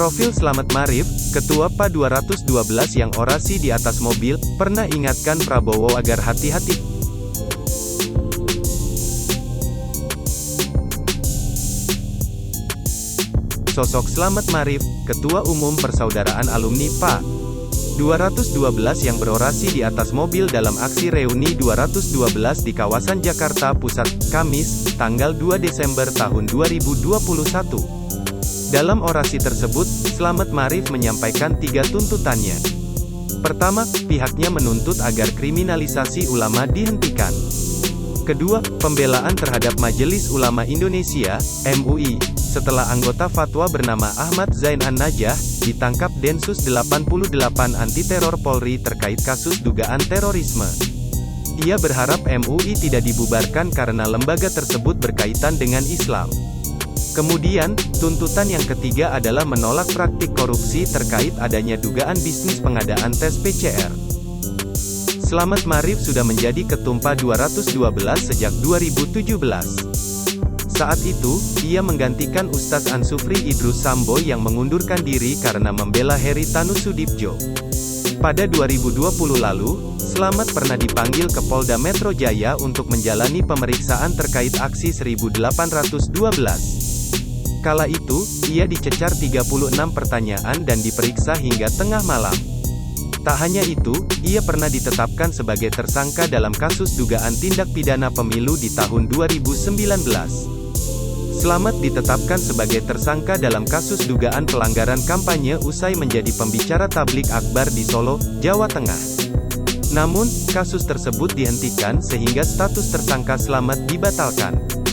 Profil Slamet Marif, Ketua PA 212 yang orasi di atas mobil, pernah ingatkan Prabowo agar hati-hati. Sosok Slamet Marif, Ketua Umum Persaudaraan Alumni PA 212 yang berorasi di atas mobil dalam aksi reuni 212 di kawasan Jakarta Pusat, Kamis, tanggal 2 Desember tahun 2021. Dalam orasi tersebut, Slamet Marif menyampaikan 3 tuntutannya. Pertama, pihaknya menuntut agar kriminalisasi ulama dihentikan. Kedua, pembelaan terhadap Majelis Ulama Indonesia, MUI, setelah anggota fatwa bernama Ahmad Zain An-Najah, ditangkap Densus 88 Anti-Teror Polri terkait kasus dugaan terorisme. Ia berharap MUI tidak dibubarkan karena lembaga tersebut berkaitan dengan Islam. Kemudian, tuntutan yang ketiga adalah menolak praktik korupsi terkait adanya dugaan bisnis pengadaan tes PCR. Slamet Marif sudah menjadi Ketum PA 212 sejak 2017. Saat itu, ia menggantikan Ustadz Ansufri Idrus Sambo yang mengundurkan diri karena membela Haritanu Sudibjo. Pada 2020 lalu, Slamet pernah dipanggil ke Polda Metro Jaya untuk menjalani pemeriksaan terkait aksi 1812. Kala itu, ia dicecar 36 pertanyaan dan diperiksa hingga tengah malam. Tak hanya itu, ia pernah ditetapkan sebagai tersangka dalam kasus dugaan tindak pidana pemilu di tahun 2019. Slamet ditetapkan sebagai tersangka dalam kasus dugaan pelanggaran kampanye usai menjadi pembicara tablik akbar di Solo, Jawa Tengah. Namun, kasus tersebut dihentikan sehingga status tersangka Slamet dibatalkan.